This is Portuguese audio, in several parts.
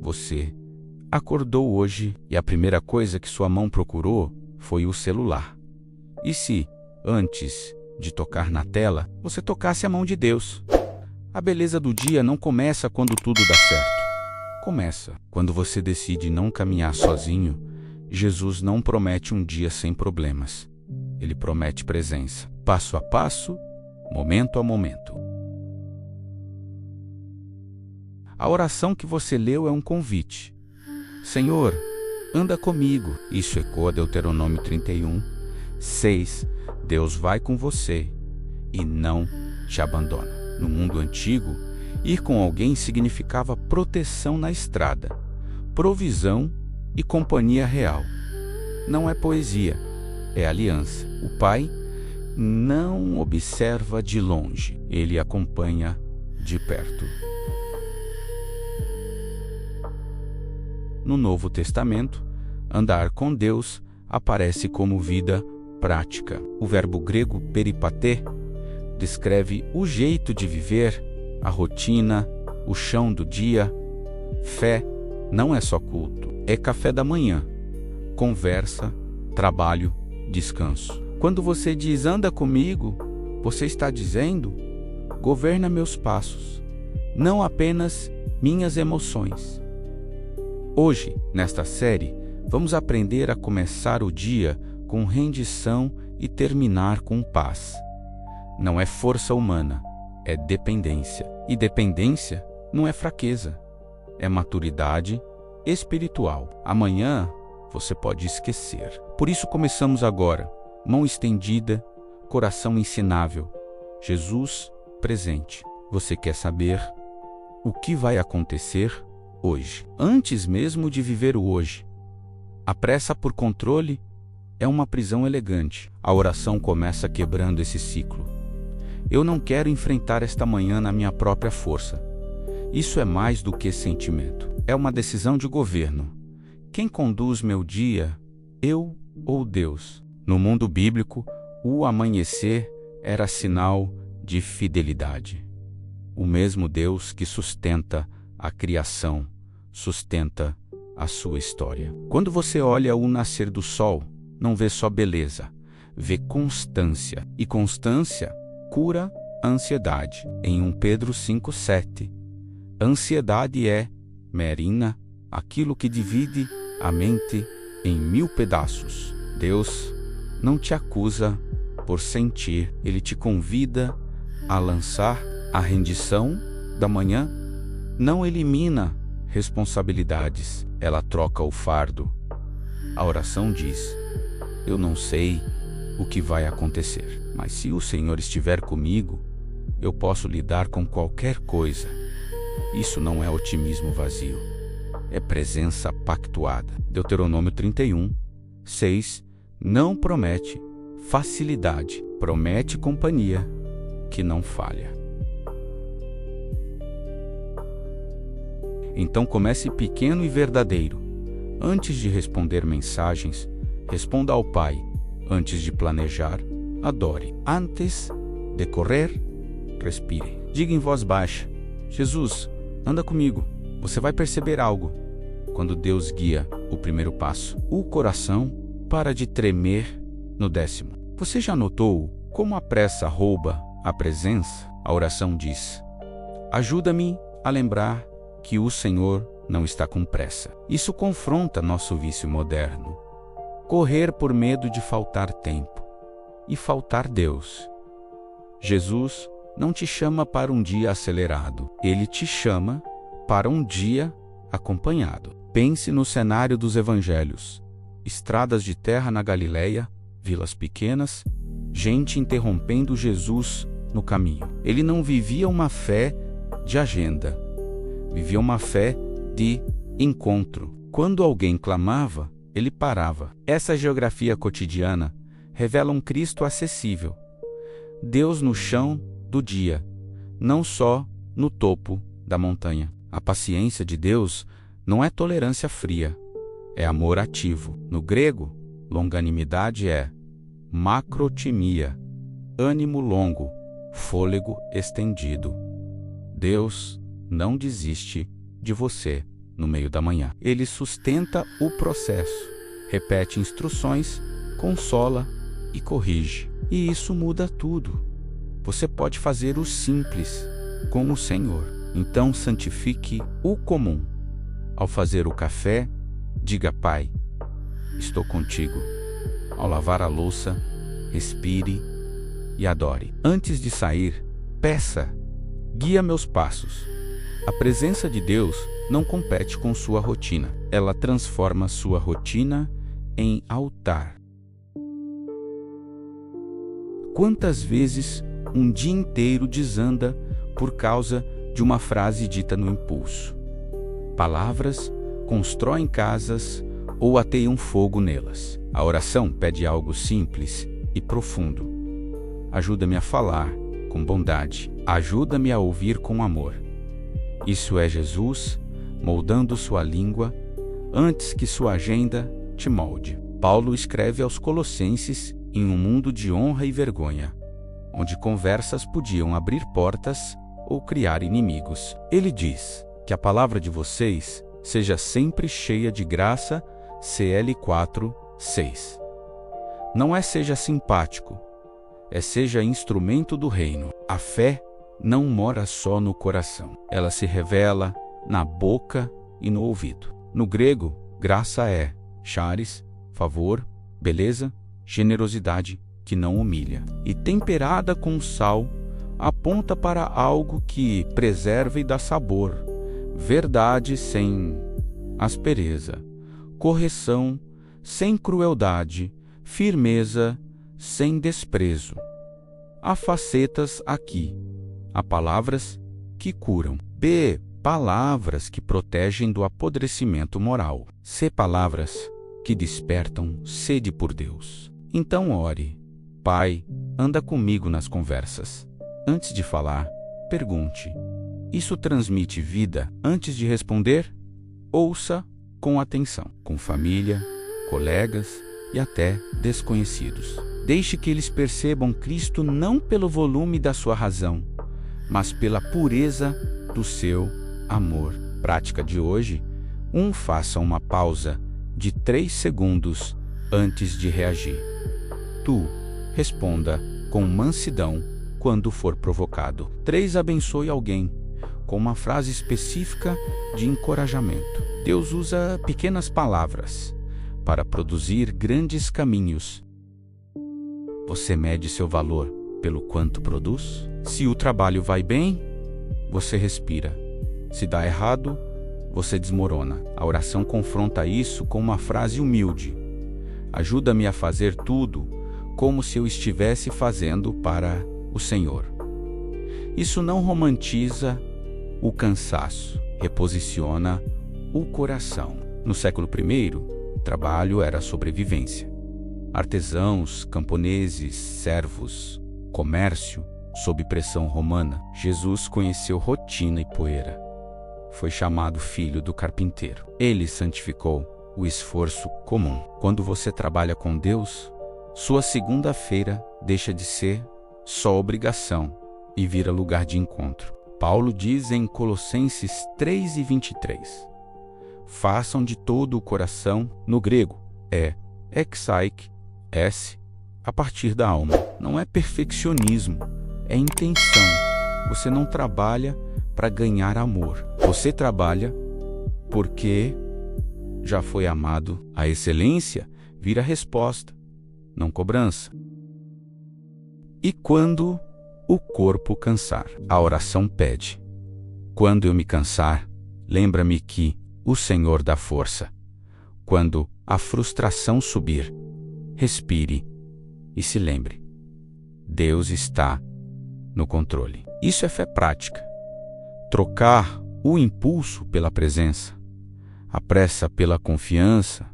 Você acordou hoje e a primeira coisa que sua mão procurou foi o celular. E se, antes de tocar na tela, você tocasse a mão de Deus? A beleza do dia não começa quando tudo dá certo. Começa quando você decide não caminhar sozinho. Jesus não promete um dia sem problemas. Ele promete presença, passo a passo, momento a momento. A oração que você leu é um convite. Senhor, anda comigo. Isso ecoa Deuteronômio 31, 6. Deus vai com você e não te abandona. No mundo antigo, ir com alguém significava proteção na estrada, provisão e companhia real. Não é poesia, é aliança. O Pai não observa de longe, ele acompanha de perto. No Novo Testamento, andar com Deus aparece como vida prática. O verbo grego peripatê descreve o jeito de viver, a rotina, o chão do dia. Fé não é só culto, é café da manhã, conversa, trabalho, descanso. Quando você diz anda comigo, você está dizendo governa meus passos, não apenas minhas emoções. Hoje, nesta série, vamos aprender a começar o dia com rendição e terminar com paz. Não é força humana, é dependência. E dependência não é fraqueza, é maturidade espiritual. Amanhã você pode esquecer. Por isso começamos agora, mão estendida, coração ensinável. Jesus presente. Você quer saber o que vai acontecer hoje, antes mesmo de viver o hoje? A pressa por controle é uma prisão elegante. A oração começa quebrando esse ciclo. Eu não quero enfrentar esta manhã na minha própria força. Isso é mais do que sentimento. É uma decisão de governo. Quem conduz meu dia, eu ou Deus? No mundo bíblico, o amanhecer era sinal de fidelidade. O mesmo Deus que sustenta a criação, sustenta a sua história. Quando você olha o nascer do sol, não vê só beleza, vê constância. E constância cura a ansiedade. Em 1 Pedro 5,7, a ansiedade é, merina, aquilo que divide a mente em 1000 pedaços. Deus não te acusa por sentir, ele te convida a lançar a rendição da manhã. Não elimina responsabilidades, ela troca o fardo. A oração diz: eu não sei o que vai acontecer, mas se o Senhor estiver comigo, eu posso lidar com qualquer coisa. Isso não é otimismo vazio, é presença pactuada. Deuteronômio 31, 6 não promete facilidade, promete companhia que não falha. Então comece pequeno e verdadeiro. Antes de responder mensagens, responda ao Pai. Antes de planejar, adore. Antes de correr, respire. Diga em voz baixa: Jesus, anda comigo. Você vai perceber algo quando Deus guia o primeiro passo. O coração para de tremer no 10º. Você já notou como a pressa rouba a presença? A oração diz: ajuda-me a lembrar que o Senhor não está com pressa. Isso confronta nosso vício moderno. Correr por medo de faltar tempo e faltar Deus. Jesus não te chama para um dia acelerado. Ele te chama para um dia acompanhado. Pense no cenário dos evangelhos. Estradas de terra na Galileia, vilas pequenas, gente interrompendo Jesus no caminho. Ele não vivia uma fé de agenda. Vivia uma fé de encontro. Quando alguém clamava, ele parava. Essa geografia cotidiana revela um Cristo acessível. Deus no chão do dia, não só no topo da montanha. A paciência de Deus não é tolerância fria, é amor ativo. No grego, longanimidade é macrotimia, ânimo longo, fôlego estendido. Deus não desiste de você no meio da manhã. Ele sustenta o processo, repete instruções, consola e corrige. E isso muda tudo. Você pode fazer o simples com o Senhor. Então santifique o comum. Ao fazer o café, diga: Pai, estou contigo. Ao lavar a louça, respire e adore. Antes de sair, peça: guia meus passos. A presença de Deus não compete com sua rotina. Ela transforma sua rotina em altar. Quantas vezes um dia inteiro desanda por causa de uma frase dita no impulso? Palavras constroem casas ou ateiam fogo nelas. A oração pede algo simples e profundo. Ajuda-me a falar com bondade. Ajuda-me a ouvir com amor. Isso é Jesus moldando sua língua antes que sua agenda te molde. Paulo escreve aos Colossenses em um mundo de honra e vergonha, onde conversas podiam abrir portas ou criar inimigos. Ele diz que a palavra de vocês seja sempre cheia de graça, CL 4:6. Não é seja simpático, é seja instrumento do reino. A fé não mora só no coração, ela se revela na boca e no ouvido. No grego, graça é charis, favor, beleza, generosidade que não humilha. E temperada com sal, aponta para algo que preserva e dá sabor, verdade sem aspereza, correção sem crueldade, firmeza sem desprezo. Há facetas aqui. Há palavras que curam. B. Palavras que protegem do apodrecimento moral. C. Palavras que despertam sede por Deus. Então ore: Pai, anda comigo nas conversas. Antes de falar, pergunte: isso transmite vida? Antes de responder, ouça com atenção, com família, colegas e até desconhecidos. Deixe que eles percebam Cristo não pelo volume da sua razão, mas pela pureza do seu amor. Prática de hoje: faça uma pausa de 3 segundos antes de reagir. Tu, responda com mansidão quando for provocado. 3. Abençoe alguém com uma frase específica de encorajamento. Deus usa pequenas palavras para produzir grandes caminhos. Você mede seu valor pelo quanto produz? Se o trabalho vai bem, você respira. Se dá errado, você desmorona. A oração confronta isso com uma frase humilde: ajuda-me a fazer tudo como se eu estivesse fazendo para o Senhor. Isso não romantiza o cansaço, reposiciona o coração. No século I, trabalho era sobrevivência. Artesãos, camponeses, servos, comércio, sob pressão romana. Jesus conheceu rotina e poeira. Foi chamado filho do carpinteiro. Ele santificou o esforço comum. Quando você trabalha com Deus, sua segunda-feira deixa de ser só obrigação e vira lugar de encontro. Paulo diz em Colossenses 3:23: façam de todo o coração. No grego é exaik, a partir da alma. Não é perfeccionismo, é intenção. Você não trabalha para ganhar amor. Você trabalha porque já foi amado. A excelência vira resposta, não cobrança. E quando o corpo cansar, a oração pede: quando eu me cansar, lembra-me que o Senhor dá força. Quando a frustração subir, respire e se lembre: Deus está no controle. Isso é fé prática. Trocar o impulso pela presença, a pressa pela confiança,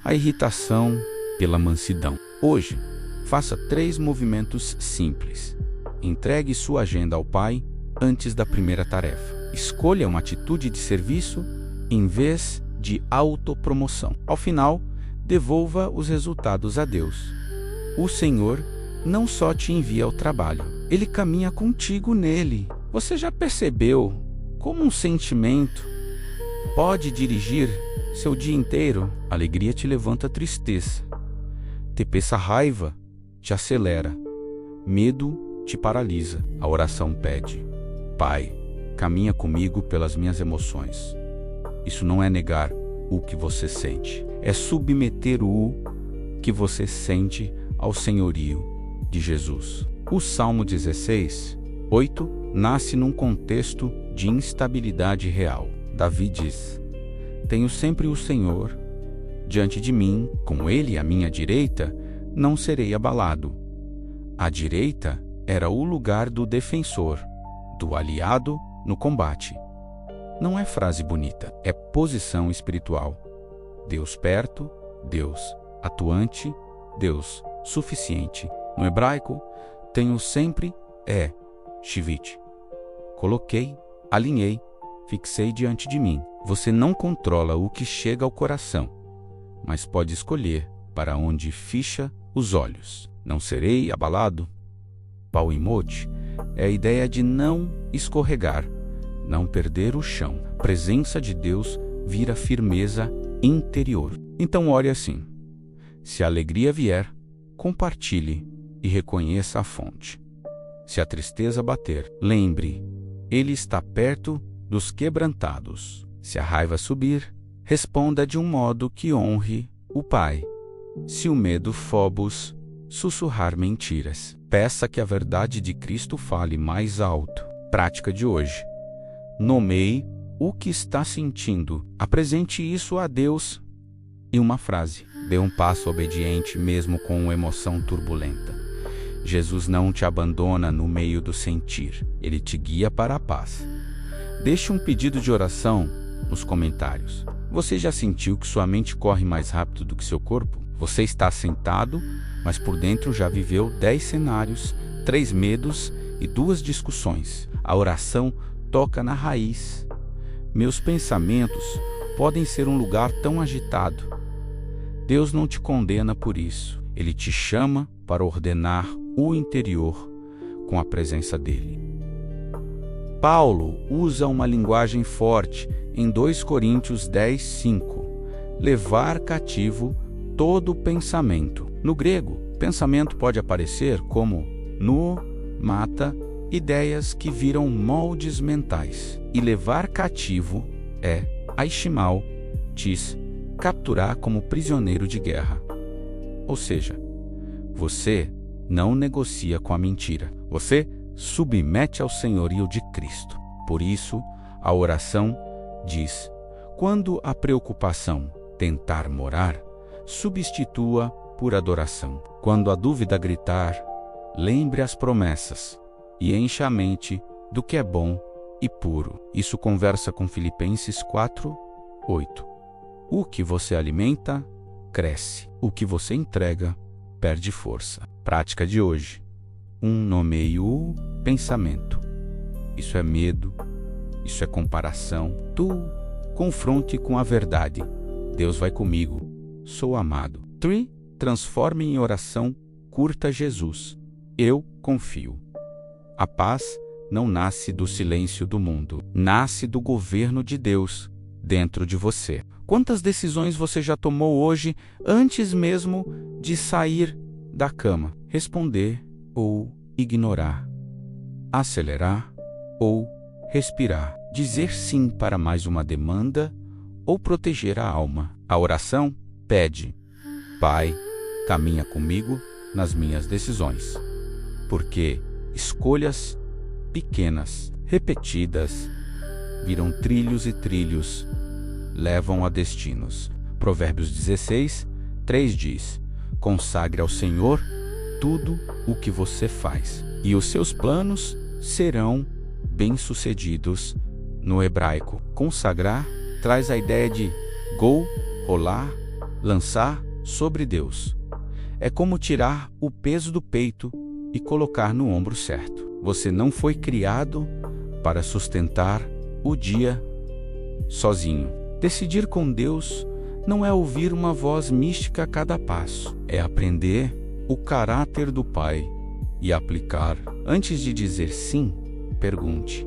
a irritação pela mansidão. Hoje, faça 3 movimentos simples. Entregue sua agenda ao Pai antes da primeira tarefa. Escolha uma atitude de serviço em vez de autopromoção. Ao final, devolva os resultados a Deus. O Senhor não só te envia ao trabalho, Ele caminha contigo nele. Você já percebeu como um sentimento pode dirigir seu dia inteiro. Alegria te levanta a tristeza. Essa raiva te acelera. Medo te paralisa. A oração pede: Pai, caminha comigo pelas minhas emoções. Isso não é negar o que você sente. É submeter o que você sente ao senhorio de Jesus. O Salmo 16, 8, nasce num contexto de instabilidade real. Davi diz: Tenho sempre o Senhor diante de mim, com Ele à minha direita, não serei abalado. A direita era o lugar do defensor, do aliado no combate. Não é frase bonita, é posição espiritual. Deus perto, Deus atuante, Deus suficiente. No hebraico, tenho sempre shivit. Coloquei, alinhei, fixei diante de mim. Você não controla o que chega ao coração, mas pode escolher para onde ficha os olhos. Não serei abalado. Pauimote é a ideia de não escorregar, não perder o chão. A presença de Deus vira firmeza interior. Então ore assim: se a alegria vier, compartilhe e reconheça a fonte. Se a tristeza bater, lembre, Ele está perto dos quebrantados. Se a raiva subir, responda de um modo que honre o Pai. Se o medo Fobos sussurrar mentiras, peça que a verdade de Cristo fale mais alto. Prática de hoje: nomeie o que está sentindo. Apresente isso a Deus em uma frase. Dê um passo obediente mesmo com emoção turbulenta. Jesus não te abandona no meio do sentir. Ele te guia para a paz. Deixe um pedido de oração nos comentários. Você já sentiu que sua mente corre mais rápido do que seu corpo? Você está sentado, mas por dentro já viveu 10 cenários, 3 medos e 2 discussões. A oração toca na raiz. Meus pensamentos podem ser um lugar tão agitado. Deus não te condena por isso. Ele te chama para ordenar o interior com a presença dele. Paulo usa uma linguagem forte em 2 Coríntios 10, 5. Levar cativo todo pensamento. No grego, pensamento pode aparecer como mata, ideias que viram moldes mentais. E levar cativo é aishimal, capturar como prisioneiro de guerra. Ou seja, você não negocia com a mentira. Você submete ao senhorio de Cristo. Por isso, a oração diz: quando a preocupação tentar morar, substitua por adoração. Quando a dúvida gritar, lembre as promessas e encha a mente do que é bom e puro. Isso conversa com Filipenses 4, 8. O que você alimenta, cresce. O que você entrega, perde força. Prática de hoje: nomeie o pensamento. Isso é medo, isso é comparação. Confronte com a verdade. Deus vai comigo, sou amado. 3. Transforme em oração, curta Jesus. Eu confio. A paz não nasce do silêncio do mundo, nasce do governo de Deus dentro de você. Quantas decisões você já tomou hoje antes mesmo de sair da cama? Responder ou ignorar. Acelerar ou respirar. Dizer sim para mais uma demanda ou proteger a alma. A oração pede: Pai, caminha comigo nas minhas decisões. Porque escolhas pequenas, repetidas, viram trilhos e trilhos, levam a destinos. Provérbios 16, 3 diz: consagre ao Senhor tudo o que você faz, e os seus planos serão bem-sucedidos. No hebraico, consagrar traz a ideia de rolar, lançar sobre Deus. É como tirar o peso do peito e colocar no ombro certo. Você não foi criado para sustentar o dia sozinho. Decidir com Deus não é ouvir uma voz mística a cada passo. É aprender o caráter do Pai e aplicar. Antes de dizer sim, pergunte: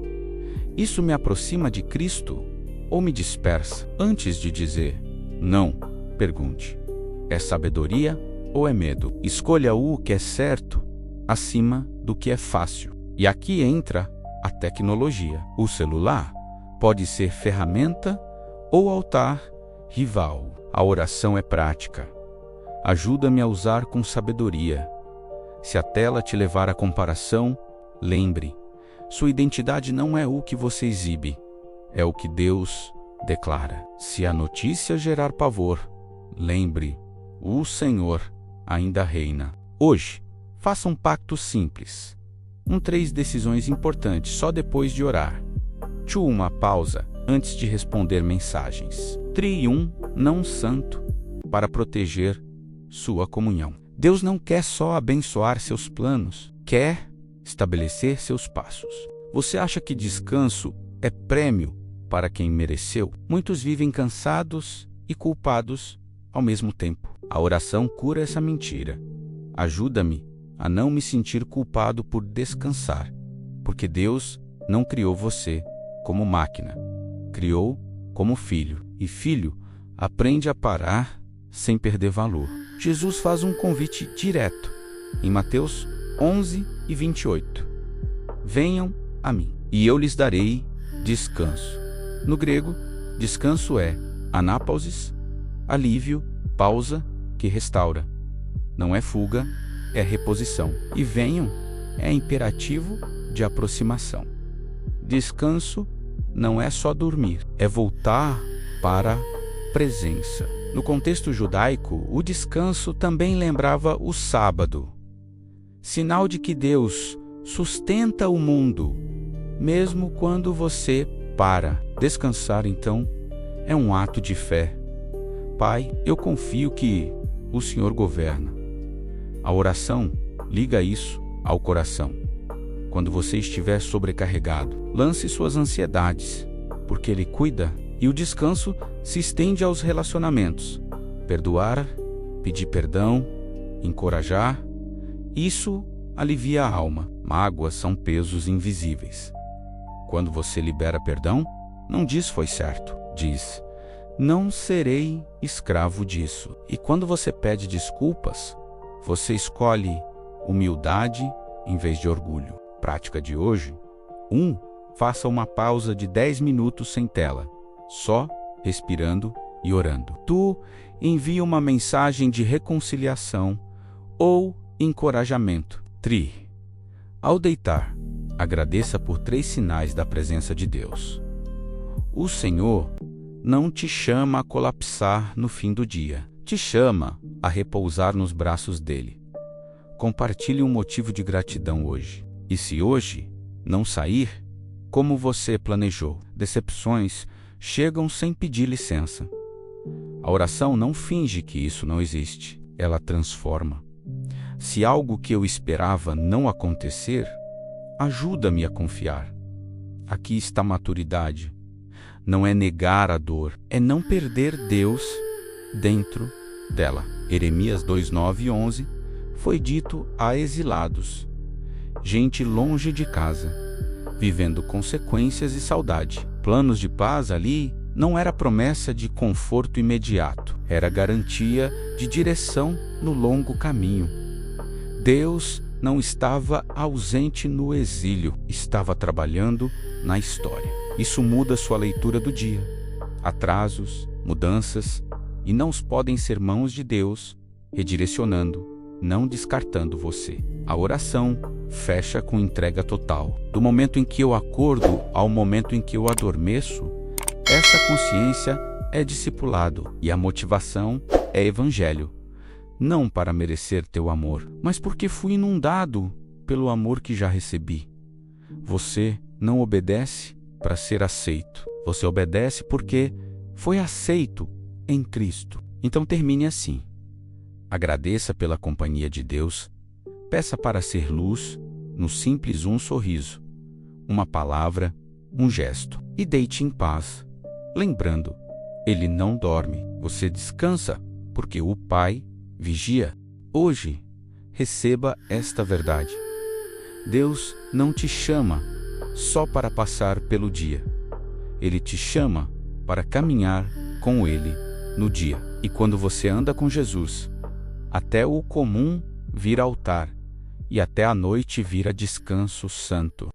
isso me aproxima de Cristo ou me dispersa? Antes de dizer não, pergunte: é sabedoria ou é medo? Escolha o que é certo acima do que é fácil. E aqui entra a tecnologia. O celular pode ser ferramenta ou altar rival. A oração é prática. Ajuda-me a usar com sabedoria. Se a tela te levar à comparação, lembre: sua identidade não é o que você exibe, é o que Deus declara. Se a notícia gerar pavor, lembre: o Senhor ainda reina. Hoje, faça um pacto simples. 3 decisões importantes só depois de orar. 2. Uma pausa antes de responder mensagens. 3. Não santo para proteger sua comunhão. Deus não quer só abençoar seus planos, quer estabelecer seus passos. Você acha que descanso é prêmio para quem mereceu? Muitos vivem cansados e culpados ao mesmo tempo. A oração cura essa mentira. Ajuda-me a não me sentir culpado por descansar, porque Deus não criou você como máquina, criou como filho. E filho aprende a parar sem perder valor. Jesus faz um convite direto em Mateus 11:28. Venham a mim, e eu lhes darei descanso. No grego, descanso é anápausis, alívio, pausa, que restaura. Não é fuga, é reposição. E venham é imperativo de aproximação. Descanso não é só dormir, é voltar para a presença. No contexto judaico, o descanso também lembrava o sábado, sinal de que Deus sustenta o mundo, mesmo quando você para. Descansar, então, é um ato de fé. Pai, eu confio que o Senhor governa. A oração liga isso ao coração. Quando você estiver sobrecarregado, lance suas ansiedades, porque Ele cuida. E o descanso se estende aos relacionamentos. Perdoar, pedir perdão, encorajar. Isso alivia a alma. Mágoas são pesos invisíveis. Quando você libera perdão, não diz foi certo, diz não serei escravo disso. E quando você pede desculpas, você escolhe humildade em vez de orgulho. Prática de hoje: 1. Faça uma pausa de 10 minutos sem tela, só respirando e orando. 2. Envie uma mensagem de reconciliação ou encorajamento. 3. Ao deitar, agradeça por 3 sinais da presença de Deus. O Senhor não te chama a colapsar no fim do dia. Te chama a repousar nos braços dele. Compartilhe um motivo de gratidão hoje. E se hoje não sair como você planejou, decepções chegam sem pedir licença. A oração não finge que isso não existe, ela transforma. Se algo que eu esperava não acontecer, ajuda-me a confiar. Aqui está a maturidade. Não é negar a dor, é não perder Deus dentro dela. Jeremias 2:9-11 foi dito a exilados, gente longe de casa, vivendo consequências e saudade. Planos de paz ali não era promessa de conforto imediato, era garantia de direção no longo caminho. Deus não estava ausente no exílio, estava trabalhando na história. Isso muda sua leitura do dia. Atrasos, mudanças, e não podem ser mãos de Deus redirecionando, não descartando você. A oração fecha com entrega total. Do momento em que eu acordo ao momento em que eu adormeço, essa consciência é discipulado e a motivação é evangelho. Não para merecer teu amor, mas porque fui inundado pelo amor que já recebi. Você não obedece para ser aceito. Você obedece porque foi aceito em Cristo. Então termine assim. Agradeça pela companhia de Deus. Peça para ser luz no simples um sorriso, uma palavra, um gesto. E deite em paz, lembrando, Ele não dorme. Você descansa, porque o Pai vigia. Hoje, receba esta verdade. Deus não te chama só para passar pelo dia. Ele te chama para caminhar com Ele no dia. E quando você anda com Jesus, até o comum vira altar, e até a noite vira descanso santo.